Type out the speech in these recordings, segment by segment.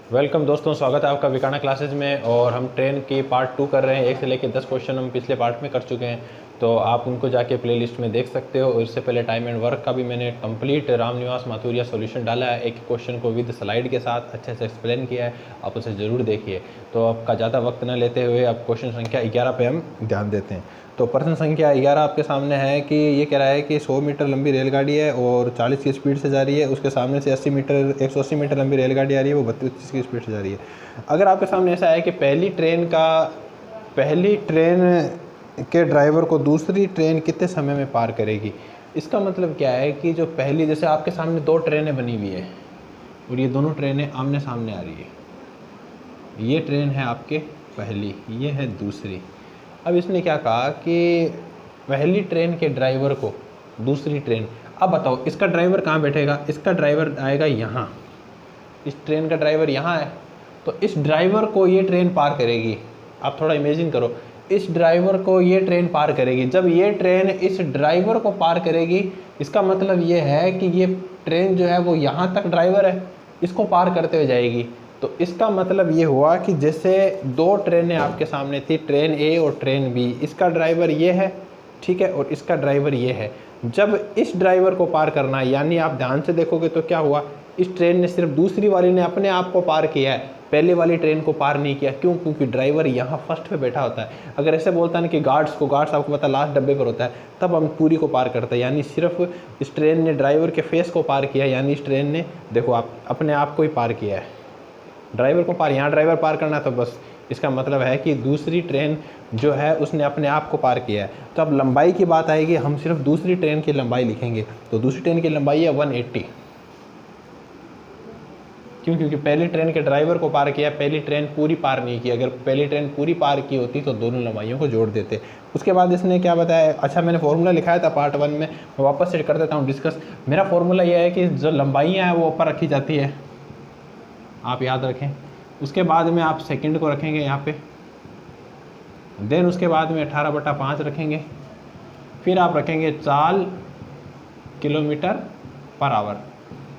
Welcome दोस्तों, स्वागत है आपका विकाना क्लासेज में। और हम ट्रेन की पार्ट 2 कर रहे हैं। 1 से लेकर 10 क्वेश्चन हम पिछले पार्ट में कर चुके हैं, तो आप उनको जाके प्लेलिस्ट में देख सकते हो। और इससे पहले टाइम एंड वर्क का भी मैंने कंप्लीट रामनिवास माथुरिया सॉल्यूशन डाला है। एक क्वेश्चन को विद स्लाइड के साथ अच्छे से एक्सप्लेन किया है, आप उसे ज़रूर देखिए। तो आपका ज़्यादा वक्त न लेते हुए अब क्वेश्चन संख्या 11 पे हम ध्यान देते हैं। तो प्रश्न संख्या 11 आपके सामने है कि ये कह रहा है कि 100 मीटर लंबी रेलगाड़ी है और 40 की स्पीड से जा रही है। उसके सामने से 180 मीटर लंबी रेलगाड़ी आ रही है, वो 32 की स्पीड से जा रही है। अगर आपके सामने ऐसा है कि पहली ट्रेन के ड्राइवर को दूसरी ट्रेन कितने समय में पार करेगी, इसका मतलब क्या है कि जो पहली, जैसे आपके सामने 2 ट्रेनें बनी हुई है और ये दोनों ट्रेनें आमने सामने आ रही है। ये ट्रेन है आपके पहली, ये है दूसरी। अब इसने क्या कहा कि पहली ट्रेन के ड्राइवर को दूसरी ट्रेन, अब बताओ इसका ड्राइवर कहाँ बैठेगा? इसका ड्राइवर आएगा यहाँ, इस ट्रेन का ड्राइवर यहाँ है, तो इस ड्राइवर को ये ट्रेन पार करेगी। आप थोड़ा इमेजिन करो, इस ड्राइवर को ये ट्रेन पार करेगी। जब ये ट्रेन इस ड्राइवर को पार करेगी, इसका मतलब ये है कि ये ट्रेन जो है वो यहाँ तक ड्राइवर है, इसको पार करते हुए जाएगी। तो इसका मतलब ये हुआ कि जैसे 2 ट्रेनें आपके सामने थी, ट्रेन ए और ट्रेन बी, इसका ड्राइवर ये है, ठीक है, और इसका ड्राइवर ये है। जब इस ड्राइवर को पार करना है, यानी आप ध्यान से देखोगे तो क्या हुआ, इस ट्रेन ने सिर्फ दूसरी वाली ने अपने आप को पार किया है, पहले वाली ट्रेन को पार नहीं किया। क्यों? क्योंकि ड्राइवर यहाँ फर्स्ट पे बैठा होता है। अगर ऐसे बोलता है ना कि गार्ड्स आपको पता लास्ट डब्बे पर होता है, तब हम पूरी को पार करते हैं। यानी सिर्फ इस ट्रेन ने ड्राइवर के फेस को पार किया, यानी इस ट्रेन ने देखो आप अपने आप को ही पार किया है, ड्राइवर को पार। यहाँ ड्राइवर पार करना, तो बस इसका मतलब है कि दूसरी ट्रेन जो है उसने अपने आप को पार किया है। तो अब लंबाई की बात आएगी, हम सिर्फ दूसरी ट्रेन की लंबाई लिखेंगे। तो दूसरी ट्रेन की लंबाई है 180। क्यों? क्योंकि पहली ट्रेन के ड्राइवर को पार किया, पहली ट्रेन पूरी पार नहीं की। अगर पहली ट्रेन पूरी पार की होती तो दोनों लंबाइयों को जोड़ देते। उसके बाद इसने क्या बताया? अच्छा, मैंने फॉर्मूला लिखाया था पार्ट 1 में, मैं वापस से कर देता हूँ डिस्कस। मेरा फॉर्मूला यह है कि जो लंबाइयाँ हैं वो ऊपर रखी जाती है, आप याद रखें। उसके बाद में आप सेकंड को रखेंगे यहाँ पे, देन उसके बाद में 18/5 रखेंगे, फिर आप रखेंगे चाल kilometre per hour.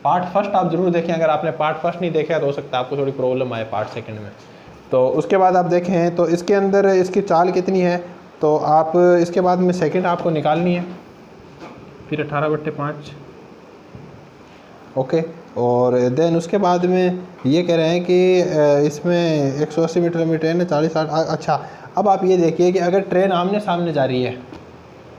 Part first आप जरूर देखें, अगर आपने पार्ट फर्स्ट नहीं देखा तो हो सकता है आपको थोड़ी प्रॉब्लम आए पार्ट सेकंड में। तो उसके बाद आप देखें तो इसके अंदर इसकी चाल कितनी है, तो आप इसके बाद में सेकंड आपको निकालनी है, फिर 18/5, ओके। और देन उसके बाद में ये कह रहे हैं कि इसमें 180 मीटर लंबी ट्रेन है, 40-60। अच्छा, अब आप ये देखिए कि अगर ट्रेन आमने सामने जा रही है,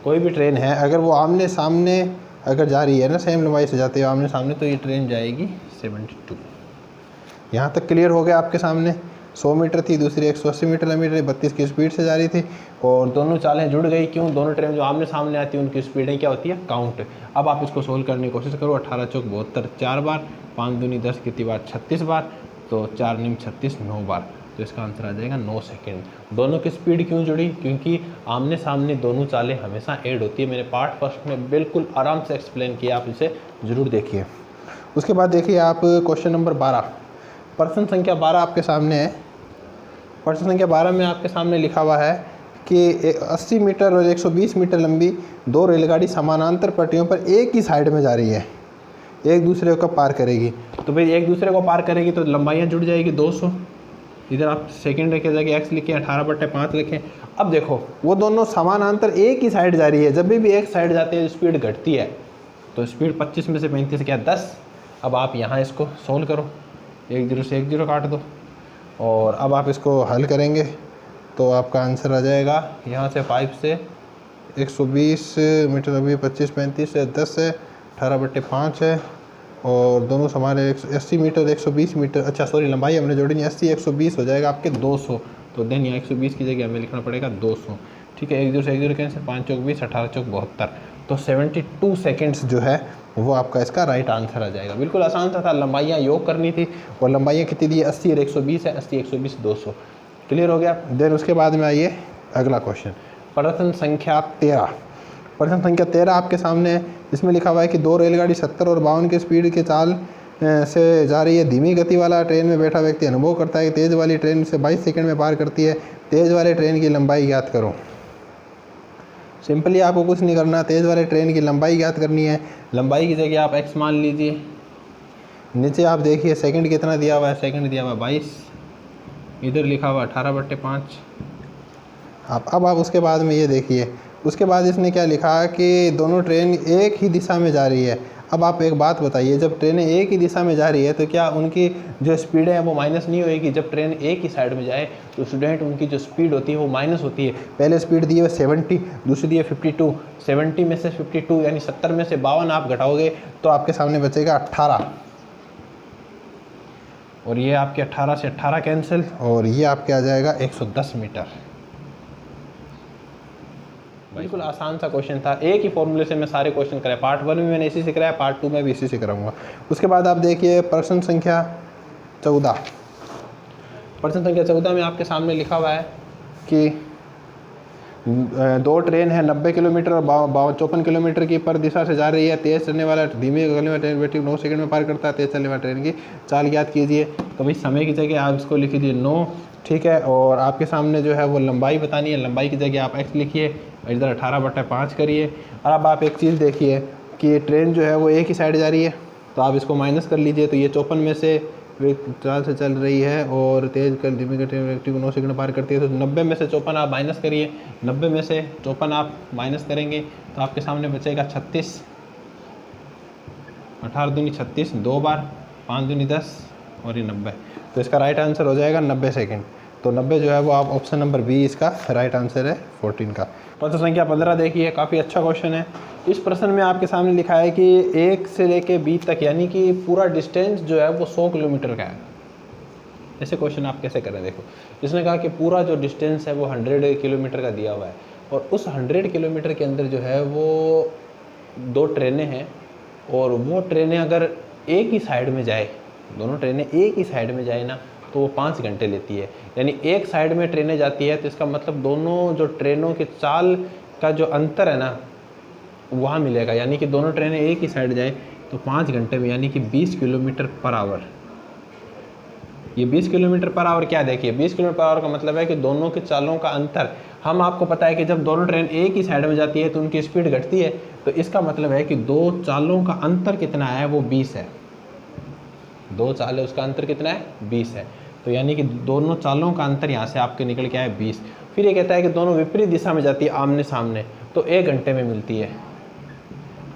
कोई भी ट्रेन है अगर वो आमने सामने अगर जा रही है ना, सेम लंबाई से जाती है आमने सामने, तो ये ट्रेन जाएगी 72। यहाँ तक क्लियर हो गया आपके सामने। 100 मीटर थी, दूसरी 180 मीटर लंबी ट्रेन 32 की स्पीड से जा रही थी, और दोनों चालें जुड़ गई। क्यों? दोनों ट्रेन जो आमने सामने आती है उनकी स्पीडें क्या होती है? काउंट। अब आप इसको सोल्व करने की कोशिश करो। 18 चौक 72 4 बार, 5 दूनी 10 कितनी बार? 36 बार, तो 4 निम 36 9 बार, तो इसका आंसर आ जाएगा 9 सेकेंड। दोनों की स्पीड क्यों जुड़ी? क्योंकि आमने सामने दोनों चालें हमेशा ऐड होती है। मैंने पार्ट फर्स्ट में बिल्कुल आराम से एक्सप्लेन किया, आप इसे ज़रूर देखिए। उसके बाद देखिए आप क्वेश्चन नंबर 12, प्रश्न संख्या 12 आपके सामने है। प्रश्न संख्या 12 में आपके सामने लिखा हुआ है कि 80 मीटर और 120 मीटर लंबी 2 रेलगाड़ी समानांतर पटरियों पर एक ही साइड में जा रही है, एक दूसरे को पार करेगी। तो भाई एक दूसरे को पार करेगी तो लंबाइयाँ जुड़ जाएगी 200। इधर आप सेकंड रखे जाके x लिखें, 18/5 लिखें। अब देखो वो दोनों समानांतर एक ही साइड जा रही है, जब भी एक साइड जाती है स्पीड घटती है, तो स्पीड 25 में से 35 क्या? 10। अब आप यहाँ इसको सोल्व करो, 1 0 से 1 0 काट दो, और अब आप इसको हल करेंगे तो आपका आंसर आ जाएगा यहाँ से 5 से 120 मीटर लंबी 25 35 से 10 है, 18/5 है, और दोनों हमारे 80 मीटर 120 मीटर। अच्छा सॉरी, लंबाई हमने जोड़ी नहीं, 80 120 हो जाएगा आपके 200। तो देन यहाँ 120 की जगह हमें लिखना पड़ेगा 200, ठीक है। 1 0 से 1 0 कैंसिल, 5 चौक 20, 18 चौक 72, तो 72 सेकेंड्स जो है वो आपका इसका राइट आंसर आ जाएगा। बिल्कुल आसान सा था, लंबाइयाँ योग करनी थी, और लंबाइयाँ कितनी दी? 80 और 120 है, 80 120 200। क्लियर हो गया? देन उसके बाद में आइए अगला क्वेश्चन, प्रश्न संख्या 13। प्रश्न संख्या 13 आपके सामने है। इसमें लिखा हुआ है कि 2 रेलगाड़ी 70 और 52 की स्पीड के चाल से जा रही है। धीमी गति वाला ट्रेन में बैठा व्यक्ति अनुभव करता है कि तेज़ वाली ट्रेन से 22 सेकंड में पार करती है। तेज़ वाले ट्रेन की लंबाई ज्ञात करो। सिंपली आपको कुछ नहीं करना, तेज़ वाले ट्रेन की लंबाई ज्ञात करनी है। लंबाई की जगह आप x मान लीजिए, नीचे आप देखिए सेकंड कितना दिया हुआ है, सेकंड दिया हुआ है 22, इधर लिखा हुआ 18/5। अब आप उसके बाद में ये देखिए, उसके बाद इसने क्या लिखा कि दोनों ट्रेन एक ही दिशा में जा रही है। अब आप एक बात बताइए, जब ट्रेनें एक ही दिशा में जा रही है तो क्या उनकी जो स्पीड है वो माइनस नहीं होएगी? जब ट्रेन एक ही साइड में जाए तो स्टूडेंट उनकी जो स्पीड होती है वो माइनस होती है। पहले स्पीड दी है 70, दूसरी दी है 52, 70 में से 52 यानी 70 में से 52 आप घटाओगे तो आपके सामने बचेगा 18, और ये आपके 18 से 18 कैंसिल, और ये आपके आ जाएगा 110 मीटर। बिल्कुल आसान सा क्वेश्चन था, एक ही फॉर्मूले से मैं सारे क्वेश्चन कराए। पार्ट 1 में मैंने इसी से कराया, पार्ट 2 में भी इसी से कराऊंगा। उसके बाद आप देखिए प्रश्न संख्या 14। प्रश्न संख्या 14 में आपके सामने लिखा हुआ है कि दो ट्रेन है 90 किलोमीटर और 54 किलोमीटर की पर दिशा से जा रही है। तेज़ चलने वाला धीमे चलने वाला ट्रेन बैटरी 9 सेकंड में पार करता है। तेज़ चलने वाला ट्रेन की चाल ज्ञात कीजिए। तो भाई समय की जगह आप इसको लिख दीजिए 9, ठीक है, और आपके सामने जो है वो लंबाई बतानी है। लंबाई की जगह आप x लिखिए, इधर 18/5 करिए। और अब आप एक चीज़ देखिए कि ट्रेन जो है वो एक ही साइड जा रही है, तो आप इसको माइनस कर लीजिए। तो ये 54 में से चाल से चल रही है और तेज़ कर धीमी ट्रेन व्यक्ति को 9 सेकंड पार करती है। तो 90 में से 54 आप माइनस करिए, 90 में से 54 आप माइनस करेंगे तो आपके सामने बचेगा 36। 18 दूनी 36, 2 बार, 5 दूनी 10 और ये 90। तो इसका राइट आंसर हो जाएगा 90 सेकंड। तो 90 जो है वो आप ऑप्शन नंबर बी इसका राइट आंसर है 14 का। प्रश्न संख्या 15 देखिए, काफ़ी अच्छा क्वेश्चन है। इस प्रश्न में आपके सामने लिखा है कि 1 से लेके बी तक यानी कि पूरा डिस्टेंस जो है वो 100 किलोमीटर का है। ऐसे क्वेश्चन आप कैसे करें? देखो, इसने कहा कि पूरा जो डिस्टेंस है वो 100 किलोमीटर का दिया हुआ है, और उस 100 किलोमीटर के अंदर जो है वो 2 ट्रेनें हैं, और वो ट्रेनें अगर एक ही साइड में जाए, दोनों ट्रेनें एक ही साइड में जाए ना, तो वो 5 घंटे लेती है। यानी एक साइड में ट्रेनें जाती है तो इसका मतलब दोनों जो ट्रेनों के चाल का जो अंतर है ना वहाँ मिलेगा। यानी कि दोनों ट्रेनें एक ही साइड जाए तो 5 घंटे में, यानी कि 20 किलोमीटर पर आवर। ये 20 किलोमीटर पर आवर क्या, देखिए 20 किलोमीटर पर आवर का मतलब है कि दोनों के चालों का अंतर। हम आपको पता है कि जब दोनों ट्रेन एक ही साइड में जाती है तो उनकी स्पीड घटती है, तो इसका मतलब है कि 2 चालों का अंतर कितना है, वो 20 है। 2 चाल है, उसका अंतर कितना है, 20 है। तो यानी कि दोनों चालों का अंतर यहाँ से आपके निकल के आया 20। फिर ये कहता है कि दोनों विपरीत दिशा में जाती है, आमने सामने, तो 1 घंटे में मिलती है।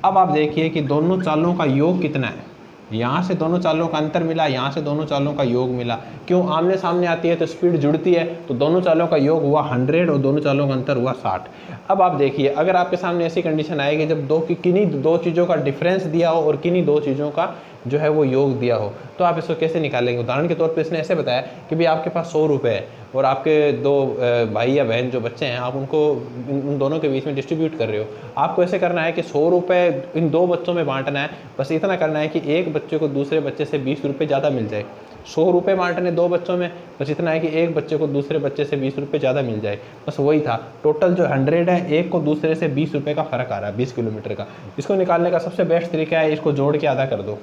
अब आप देखिए कि दोनों चालों का योग कितना है। यहाँ से दोनों चालों का अंतर मिला, यहाँ से दोनों चालों का योग मिला। क्यों? आमने सामने आती है तो स्पीड जुड़ती है, तो दोनों चालों का योग हुआ 100 और दोनों चालों का अंतर हुआ 60। अब आप देखिए, अगर आपके सामने ऐसी कंडीशन आएगी जब किन्हीं 2 चीज़ों का डिफरेंस दिया हो और किन्हीं 2 चीज़ों का जो है वो योग दिया हो, तो आप इसको कैसे निकालेंगे? उदाहरण के तौर पे इसने ऐसे बताया कि भाई आपके पास 100 रुपये है और आपके 2 भाई या बहन जो बच्चे हैं, आप उनको उन दोनों के बीच में डिस्ट्रीब्यूट कर रहे हो। आपको ऐसे करना है कि 100 रुपये इन 2 बच्चों में बांटना है। बस इतना करना है कि एक बच्चे को दूसरे बच्चे से 20 रुपये ज़्यादा मिल जाए। 100 रुपये बांटने 2 बच्चों में, बस इतना है कि एक बच्चे को दूसरे बच्चे से 20 रुपये ज़्यादा मिल जाए। बस वही था। टोटल जो 100 है, एक को दूसरे से 20 रुपये का फ़र्क आ रहा है, 20 किलोमीटर का। इसको निकालने का सबसे बेस्ट तरीका है, इसको जोड़ के आधा कर दो,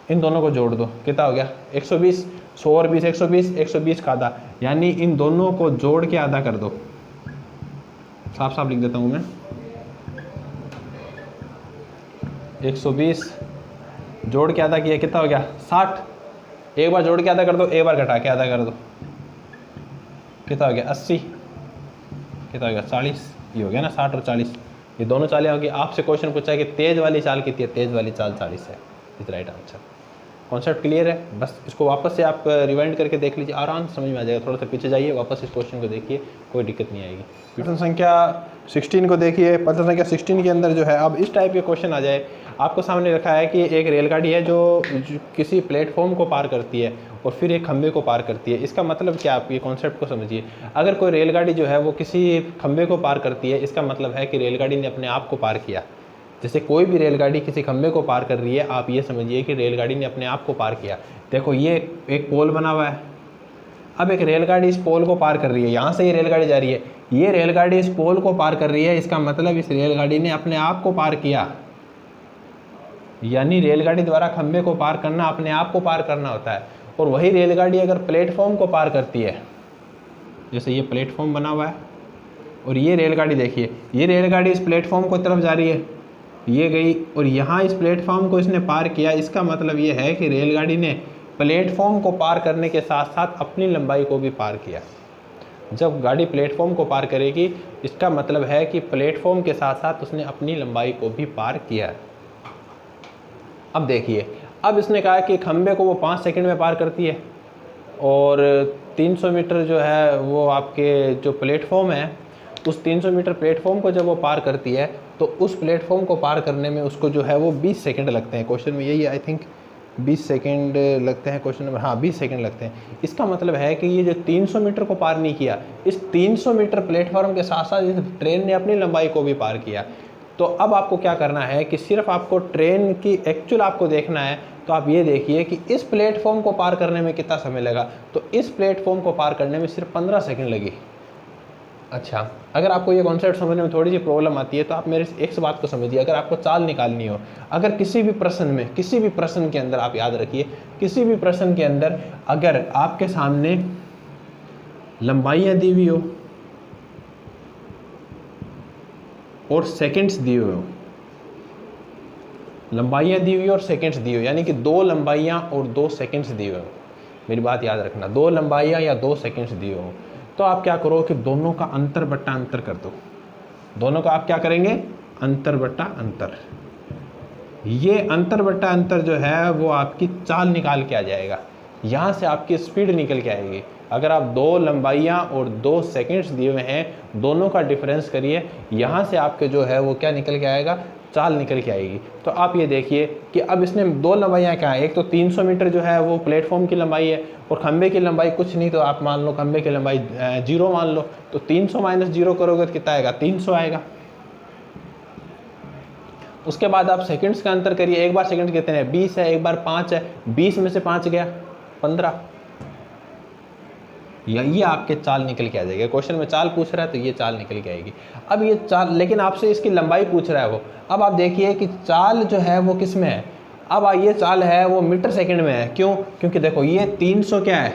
इन दोनों को जोड़ दो, कितना हो गया 120। 100 और 20 120, 120 का आधा, यानी इन दोनों को जोड़ के आधा कर दो। साफ साफ लिख देता हूँ मैं, 120 जोड़ के आधा किया, कितना हो गया 60। एक बार जोड़ के आधा कर दो, एक बार घटा के आधा कर दो, कितना हो गया 80, कितना हो गया 40। ये हो गया ना 60 और 40, ये दोनों चालें होगी। आपसे क्वेश्चन पूछा है कि तेज वाली चाल कितनी है, तेज वाली चाल 40 है। इस राइट आंसर। कॉन्सेप्ट क्लियर है? बस इसको वापस से आप रिवाइंड करके देख लीजिए, आराम से समझ में आ जाएगा। थोड़ा सा पीछे जाइए, वापस इस क्वेश्चन को देखिए, कोई दिक्कत नहीं आएगी। प्रश्न संख्या 16 को देखिए। प्रश्न संख्या 16 के अंदर जो है अब इस टाइप के क्वेश्चन आ जाए। आपको सामने रखा है कि एक रेलगाड़ी है जो किसी प्लेटफॉर्म को पार करती है और फिर एक खंबे को पार करती है। इसका मतलब क्या, आप ये कॉन्सेप्ट को समझिए। अगर कोई रेलगाड़ी जो है वो किसी खंबे को पार करती है, इसका मतलब है कि रेलगाड़ी ने अपने आप को पार किया। जैसे कोई भी रेलगाड़ी किसी खंबे को पार कर रही है, आप ये समझिए कि रेलगाड़ी ने अपने आप को पार किया। देखो ये एक पोल बना हुआ है, अब एक रेलगाड़ी इस पोल को पार कर रही है, यहाँ से ये रेलगाड़ी जा रही है, ये रेलगाड़ी इस पोल को पार कर रही है, इसका मतलब इस रेलगाड़ी ने अपने आप को पार किया। यानी रेलगाड़ी द्वारा खंबे को पार करना अपने आप को पार करना होता है। और वही रेलगाड़ी अगर प्लेटफॉर्म को पार करती है, जैसे ये प्लेटफॉर्म बना हुआ है और ये रेलगाड़ी देखिए, ये रेलगाड़ी इस प्लेटफॉर्म को तरफ जा रही है, ये गई और यहाँ इस प्लेटफॉर्म को इसने पार किया। इसका मतलब ये है कि रेलगाड़ी ने प्लेटफॉर्म को पार करने के साथ साथ अपनी लंबाई को भी पार किया। जब गाड़ी प्लेटफॉर्म को पार करेगी इसका मतलब है कि प्लेटफॉर्म के साथ साथ उसने अपनी लंबाई को भी पार किया। अब देखिए, अब इसने कहा कि खंबे को वो 5 सेकंड में पार करती है और 300 मीटर जो है वो आपके जो प्लेटफॉर्म है उस 300 मीटर प्लेटफॉर्म को जब वो पार करती है तो उस प्लेटफॉर्म को पार करने में उसको जो है वो 20 सेकंड लगते हैं। क्वेश्चन में यही आई थिंक 20 सेकंड लगते हैं क्वेश्चन नंबर, हाँ 20 सेकंड लगते हैं। इसका मतलब है कि ये जो 300 मीटर को पार नहीं किया, इस 300 मीटर प्लेटफॉर्म के साथ साथ इस ट्रेन ने अपनी लंबाई को भी पार किया। तो अब आपको क्या करना है कि सिर्फ आपको ट्रेन की एक्चुअल आपको देखना है। तो आप ये देखिए कि इस प्लेटफॉर्म को पार करने में कितना समय लगा, तो इस प्लेटफॉर्म को पार करने में सिर्फ 15 सेकंड लगी। अच्छा, अगर आपको ये कॉन्सेप्ट समझने में थोड़ी सी प्रॉब्लम आती है तो आप मेरे एक बात को समझिए। अगर आपको चाल निकालनी हो, अगर किसी भी प्रश्न के अंदर आप याद रखिए, किसी भी प्रश्न के अंदर अगर आपके सामने लंबाइयाँ दी हुई हो और सेकंड्स दिए हुए हो, लंबाइयाँ दी हुई और सेकंड्स दिए हुए, यानी कि 2 लंबाइयाँ और 2 सेकंड्स दिए हुए हो, मेरी बात याद रखना, 2 लंबाइयाँ या 2 सेकंड्स दिए हो, तो आप क्या करो कि दोनों का अंतर बट्टा अंतर कर दो। दोनों का आप क्या करेंगे, अंतर बट्टा अंतर। ये अंतर बट्टा अंतर जो है वो आपकी चाल निकाल के आ जाएगा, यहाँ से आपकी स्पीड निकल के आएगी। अगर आप 2 लंबाइयाँ और 2 सेकंड्स दिए हुए हैं, दोनों का डिफरेंस करिए, यहाँ से आपके जो है वो क्या निकल के आएगा, चाल निकल के आएगी। तो आप ये देखिए कि अब इसने 2 लंबाइयाँ क्या है, एक तो 300 मीटर जो है वो प्लेटफॉर्म की लंबाई है और खंबे की लंबाई कुछ नहीं, तो आप मान लो खंबे की लंबाई 0 मान लो, तो 300 माइनस 0 करोगे तो कितना आएगा, 300 आएगा। उसके बाद आप सेकंड्स का अंतर करिए, एक बार सेकंड कितने हैं, 20 है, एक बार 5 है, 20 में से 5 गया 15, ये आपके चाल निकल के आ जाएगी। क्वेश्चन में चाल पूछ रहा है तो ये चाल निकल के आएगी। अब ये चाल, लेकिन आपसे इसकी लंबाई पूछ रहा है वो। अब आप देखिए कि चाल जो है वो किस में है, अब ये चाल है वो मीटर सेकंड में है। क्यों, क्योंकि देखो ये 300 क्या है,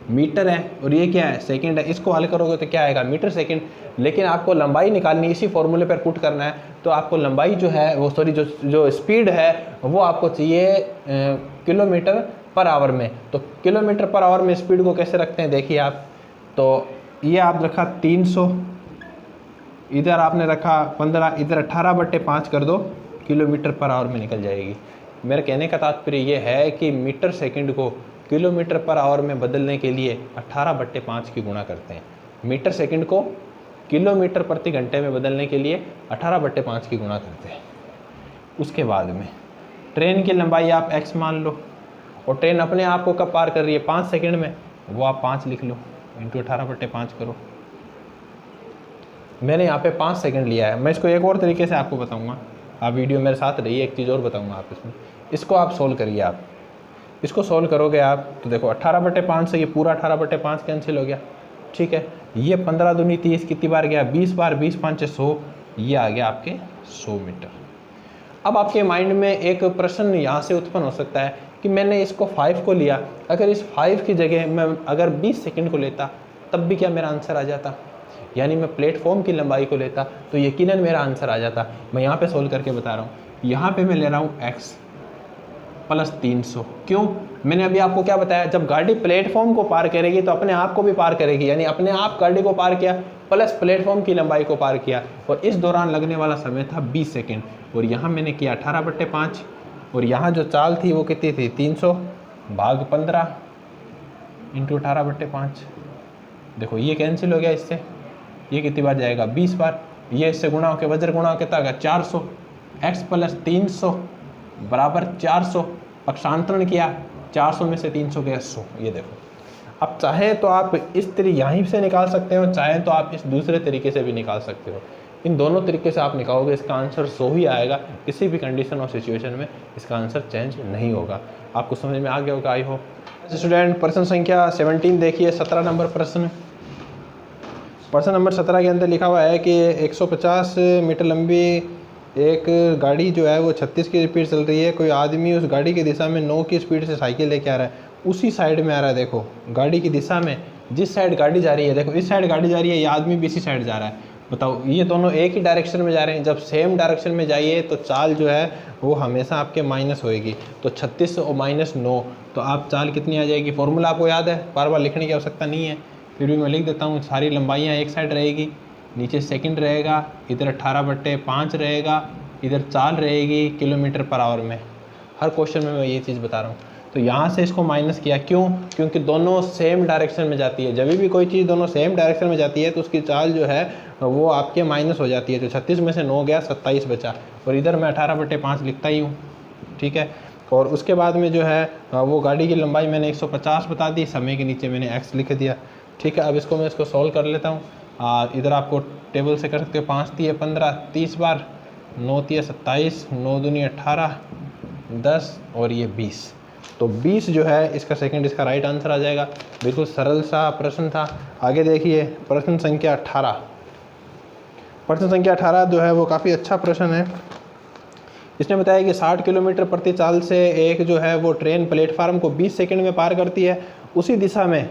मीटर है, और ये क्या है, सेकंड है। इसको हल करोगे तो क्या आएगा, मीटर सेकंड। लेकिन आपको लंबाई निकालनी, इसी फॉर्मूले पर पुट करना है, तो आपको लंबाई जो है वो सॉरी जो स्पीड है वो आपको चाहिए किलोमीटर पर आवर में। तो किलोमीटर पर आवर में स्पीड को कैसे रखते हैं, देखिए आप, तो ये आप रखा 300, इधर आपने रखा 15, इधर 18/5 कर दो, किलोमीटर पर आवर में निकल जाएगी। मेरे कहने का तात्पर्य ये है कि मीटर सेकंड को किलोमीटर पर आवर में बदलने के लिए 18/5 की गुणा करते हैं। मीटर सेकंड को किलोमीटर प्रति घंटे में बदलने के लिए 18/5 की गुणा करते हैं। उसके बाद में ट्रेन की लंबाई आप x मान लो, और ट्रेन अपने आप को कब पार कर रही है, 5 सेकंड में, वो आप 5 लिख लो, इंटू 18/5 करो। मैंने यहाँ पे 5 सेकंड लिया है। मैं इसको एक और तरीके से आपको बताऊँगा, आप वीडियो मेरे साथ रहिए, एक चीज़ और बताऊँगा आप इसमें। इसको आप सोल्व करिए, आप इसको सोल्व करोगे आप तो देखो 18/5 से ये पूरा 18/5 कैंसिल हो गया, ठीक है। ये 15 दूनी 30 कितनी बार गया, 20 बार, 20 5 100, ये आ गया आपके 100 मीटर। अब आपके माइंड में एक प्रश्न यहाँ से उत्पन्न हो सकता है कि मैंने इसको 5 को लिया, अगर इस 5 की जगह मैं अगर 20 सेकंड को लेता तब भी क्या मेरा आंसर आ जाता, यानी मैं प्लेटफॉर्म की लंबाई को लेता तो यकीनन मेरा आंसर आ जाता। मैं यहाँ पे सोल्व करके बता रहा हूँ, यहाँ पे मैं ले रहा हूँ x प्लस 300। क्यों, मैंने अभी आपको क्या बताया, जब गाड़ी प्लेटफॉर्म को पार करेगी तो अपने आप को भी पार करेगी, यानी अपने आप गाड़ी को पार किया प्लस प्लेटफॉर्म की लंबाई को पार किया, और इस दौरान लगने वाला समय था 20 सेकंड, और यहाँ मैंने किया 18/5, और यहाँ जो चाल थी वो कितनी थी, 300 भाग 15 इंटू 18/5। देखो ये कैंसिल हो गया इससे, ये कितनी बार जाएगा, 20 बार, ये इससे गुणा होकर वज्र गुणा कितना होगा 400, x प्लस 300 बराबर 400, पक्षांतरण किया, 400 में से 300 गया 100। ये देखो, अब चाहे तो आप इस तरीके यहीं से निकाल सकते हो, चाहे तो आप इस दूसरे तरीके से भी निकाल सकते हो। इन दोनों तरीके से आप निकालोगे इसका आंसर 100 ही आएगा, किसी भी कंडीशन और सिचुएशन में इसका आंसर चेंज नहीं होगा। आपको समझ में आ गया होगा आई होप। स्टूडेंट प्रश्न संख्या 17 देखिए, 17 नंबर प्रश्न। प्रश्न नंबर 17 के अंदर लिखा हुआ है कि 150 मीटर लंबी एक गाड़ी जो है वो 36 की स्पीड चल रही है। कोई आदमी उस गाड़ी की दिशा में 9 की स्पीड से साइकिल लेके आ रहा है, उसी साइड में आ रहा है। देखो गाड़ी की दिशा में जिस साइड गाड़ी जा रही है, देखो इस साइड गाड़ी जा रही है, ये आदमी भी इसी साइड जा रहा है। बताओ, ये दोनों एक ही डायरेक्शन में जा रहे हैं। जब सेम डायरेक्शन में जाइए तो चाल जो है वो हमेशा आपके माइनस होएगी। तो 36 और -9, तो आप चाल कितनी आ जाएगी? फॉर्मूला आपको याद है, बार बार लिखने की आवश्यकता नहीं है, फिर भी मैं लिख देता हूँ। सारी लंबाइयाँ एक साइड रहेगी, नीचे सेकंड रहेगा, इधर 18/5 रहेगा, इधर चाल रहेगी किलोमीटर पर आवर में। हर क्वेश्चन में मैं ये चीज़ बता रहा हूँ। तो यहाँ से इसको माइनस किया, क्यों? क्योंकि दोनों सेम डायरेक्शन में जाती है। जब भी कोई चीज़ दोनों सेम डायरेक्शन में जाती है तो उसकी चाल जो है वो आपके माइनस हो जाती है। तो 36 में से 9 गया, 27 बचा, और इधर मैं 18/5 लिखता ही हूँ, ठीक है। और उसके बाद में जो है वो गाड़ी की लंबाई मैंने 150 बता दी, समय के नीचे मैंने x लिख दिया, ठीक है। अब इसको मैं सॉल्व कर लेता हूँ। इधर आपको टेबल से कर सकते हो, 5 × 15 30 बार, 9 × 27, 9 दूनी 18, 10 और ये 20। तो 20 जो है इसका सेकंड, इसका राइट आंसर आ जाएगा। बिल्कुल सरल सा प्रश्न था। आगे देखिए प्रश्न संख्या 18। प्रश्न संख्या 18 जो है वो काफ़ी अच्छा प्रश्न है। इसने बताया कि 60 किलोमीटर प्रति चाल से एक जो है वो ट्रेन प्लेटफार्म को 20 सेकंड में पार करती है। उसी दिशा में,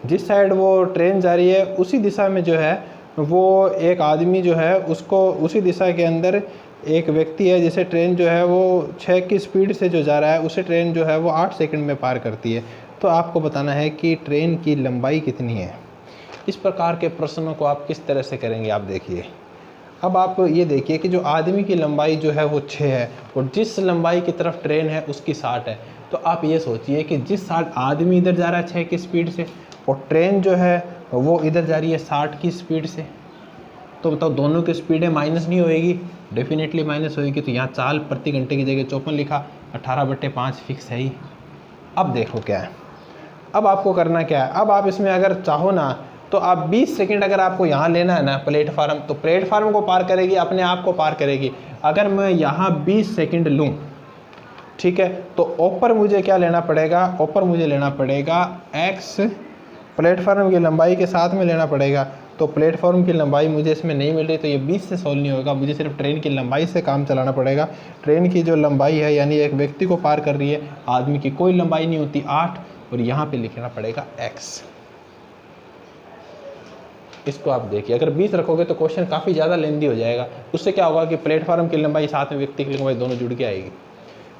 जिस साइड वो ट्रेन जा रही है उसी दिशा में जो है वो एक आदमी जो है उसको, उसी दिशा के अंदर एक व्यक्ति है जिसे ट्रेन जो है वो 6 की स्पीड से जो जा रहा है उसे ट्रेन जो है वो 8 सेकंड में पार करती है। तो आपको बताना है कि ट्रेन की लंबाई कितनी है। इस प्रकार के प्रश्नों को आप किस तरह से करेंगे, आप देखिए। अब आप ये देखिए कि जो आदमी की लंबाई जो है वो 6 है और जिस लंबाई की तरफ ट्रेन है उसकी 60 है। तो आप ये सोचिए कि जिस 60 आदमी इधर जा रहा है 6 की स्पीड से और ट्रेन जो है वो इधर जा रही है 60 की स्पीड से, तो बताओ दोनों की स्पीडें माइनस नहीं होएगी? डेफिनेटली माइनस होएगी। तो यहाँ चाल प्रति घंटे की जगह 54 लिखा, 18/5 फिक्स है ही। अब देखो क्या है, अब आपको करना क्या है। अब आप इसमें अगर चाहो ना तो आप 20 सेकंड अगर आपको यहाँ लेना है ना प्लेटफार्म, तो प्लेटफार्म को पार करेगी, अपने आप को पार करेगी। अगर मैं यहाँ 20 सेकंड लूँ, ठीक है, तो ऊपर मुझे क्या लेना पड़ेगा? ऊपर मुझे लेना पड़ेगा x प्लेटफार्म की लंबाई के साथ में लेना पड़ेगा। तो प्लेटफॉर्म की लंबाई मुझे इसमें नहीं मिल रही, तो ये 20 से सोल्व नहीं होगा, मुझे सिर्फ ट्रेन की लंबाई से काम चलाना पड़ेगा। ट्रेन की जो लंबाई है यानी एक व्यक्ति को पार कर रही है, आदमी की कोई लंबाई नहीं होती 8, और यहाँ पे लिखना पड़ेगा x। इसको आप देखिए, अगर 20 रखोगे तो क्वेश्चन काफ़ी ज़्यादा लेंदी हो जाएगा। उससे क्या होगा कि प्लेटफॉर्म की लंबाई साथ में व्यक्ति की लंबाई दोनों जुड़ के आएगी।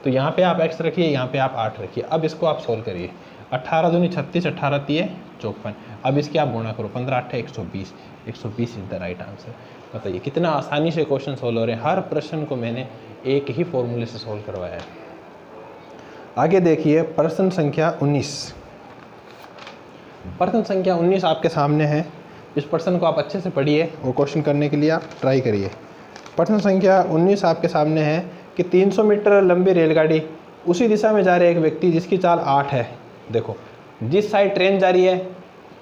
तो यहाँ पे आप x रखिए, यहाँ पे आप 8 रखिए। अब इसको आप सोल्व करिए। 18 दूनी 36, 18 तिये 54। अब इसके आप गुणा करो, 15 8 120, 120 इज द राइट आंसर। बताइए कितना आसानी से क्वेश्चन सोल्व हो रहे हैं। हर प्रश्न को मैंने एक ही फॉर्मूले से सोल्व करवाया है। आगे देखिए प्रश्न संख्या 19। प्रश्न संख्या 19 आपके सामने है। इस प्रश्न को आप अच्छे से पढ़िए और क्वेश्चन करने के लिए आप ट्राई करिए। प्रश्न संख्या 19 आपके सामने है कि 300 मीटर लंबी रेलगाड़ी उसी दिशा में जा रहे एक व्यक्ति जिसकी चाल 8 है। देखो जिस साइड ट्रेन जा रही है,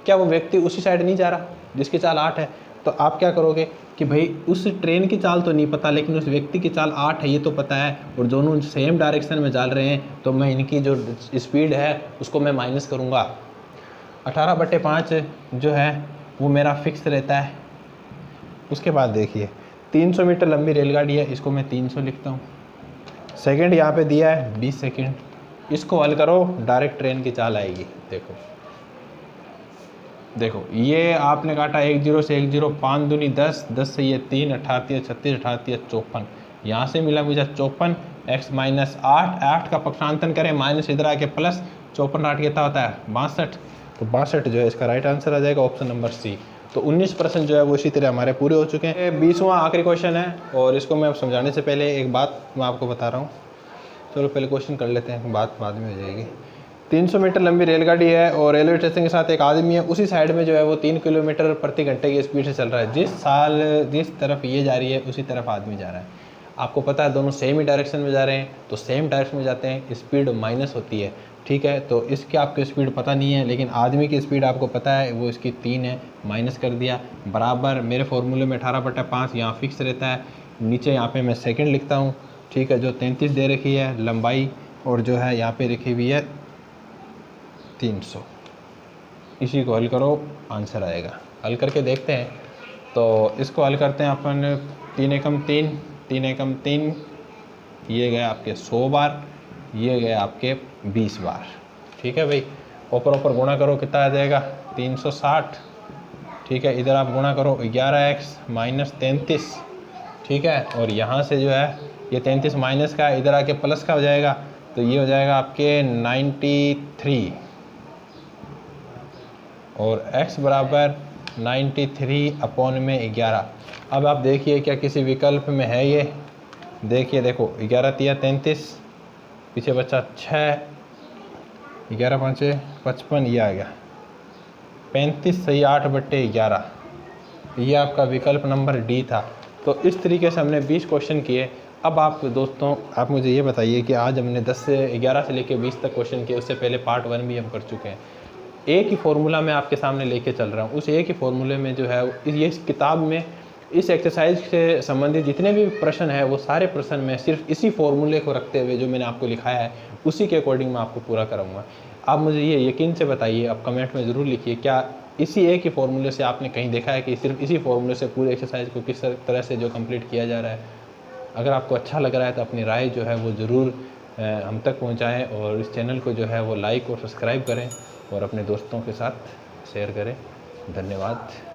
क्या वो व्यक्ति उसी साइड नहीं जा रहा जिसकी चाल 8 है? तो आप क्या करोगे कि भाई उस ट्रेन की चाल तो नहीं पता, लेकिन उस व्यक्ति की चाल 8 है ये तो पता है, और दोनों सेम डायरेक्शन में चल रहे हैं, तो मैं इनकी जो स्पीड है उसको मैं माइनस करूँगा। 18/5 जो है वो मेरा फिक्स रहता है। उसके बाद देखिए 300 मीटर लंबी रेलगाड़ी है, इसको मैं 300 लिखता हूँ। सेकंड यहाँ पे दिया है 20 सेकंड। इसको हल करो, डायरेक्ट ट्रेन की चाल आएगी। देखो देखो ये आपने काटा 1 0 से 1 0, 5 दूनी 10, 10 से ये 3, 18 36, 18 54, यहाँ से मिला मुझे 54, x माइनस 8, 8 का पक्षांतन करें माइनस इधर आके प्लस, 54 8 कितना होता है 62। तो 62 जो है इसका राइट आंसर आ जाएगा, ऑप्शन नंबर सी। तो 19 प्रश्न जो है वो इसी तरह हमारे पूरे हो चुके हैं। 20वां आखिरी क्वेश्चन है, और इसको मैं अब समझाने से पहले एक बात मैं आपको बता रहा हूँ। चलो पहले क्वेश्चन कर लेते हैं, बात बाद में हो जाएगी। 300 मीटर लंबी रेलगाड़ी है और रेलवे स्टेशन के साथ एक आदमी है। उसी साइड में जो है वो 3 किलोमीटर प्रति घंटे की स्पीड से चल रहा है। जिस तरफ ये जा रही है उसी तरफ आदमी जा रहा है। आपको पता है दोनों सेम ही डायरेक्शन में जा रहे हैं, तो सेम डायरेक्शन में जाते हैं, स्पीड माइनस होती है, ठीक है। तो इसकी आपको स्पीड पता नहीं है, लेकिन आदमी की स्पीड आपको पता है, वो इसकी 3 है, माइनस कर दिया, बराबर मेरे फॉर्मूले में 18/5 यहाँ फिक्स रहता है। नीचे यहाँ पे मैं सेकंड लिखता हूँ, ठीक है, जो 33 दे रखी है लंबाई, और जो है यहाँ पे लिखी हुई है 300। इसी को हल करो, आंसर आएगा। हल करके देखते हैं। तो इसको हल करते हैं अपन। 3 एकम 3, 3 एकम 3, ये गए आपके 100 बार, ये गए आपके 20 बार, ठीक है भाई। ऊपर ऊपर गुणा करो, कितना आ जाएगा 360, ठीक है। इधर आप गुणा करो 11x माइनस 33, ठीक है। और यहाँ से जो है ये 33 माइनस का इधर आके प्लस का हो जाएगा, तो ये हो जाएगा आपके 93 और x बराबर 93 अपॉन में 11। अब आप देखिए क्या किसी विकल्प में है ये, देखिए देखो 11 तिया 33, पीछे बचा 6, 11 पाँचे 55, ये आ गया 35 सही 8/11, ये आपका विकल्प नंबर डी था। तो इस तरीके से हमने 20 क्वेश्चन किए। अब आप दोस्तों आप मुझे ये बताइए कि आज हमने 10 से 11 से लेकर 20 तक क्वेश्चन किए, उससे पहले पार्ट 1 भी हम कर चुके हैं। एक ही फार्मूला मैं आपके सामने लेके चल रहा हूँ, उस एक ही फार्मूले में जो है ये इस किताब में इस एक्सरसाइज से संबंधित जितने भी प्रश्न हैं वो सारे प्रश्न मैं सिर्फ इसी फार्मूले को रखते हुए जो मैंने आपको लिखाया है उसी के अकॉर्डिंग मैं आपको पूरा कराऊंगा। आप मुझे ये यकीन से बताइए, आप कमेंट में ज़रूर लिखिए, क्या इसी एक ही फार्मूले से आपने कहीं देखा है कि सिर्फ इसी फार्मूले से पूरे एक्सरसाइज को किस तरह से जो कंप्लीट किया जा रहा है। अगर आपको अच्छा लग रहा है तो अपनी राय जो है वो ज़रूर हम तक पहुंचाएं और इस चैनल को जो है वो लाइक और सब्सक्राइब करें और अपने दोस्तों के साथ शेयर करें। धन्यवाद।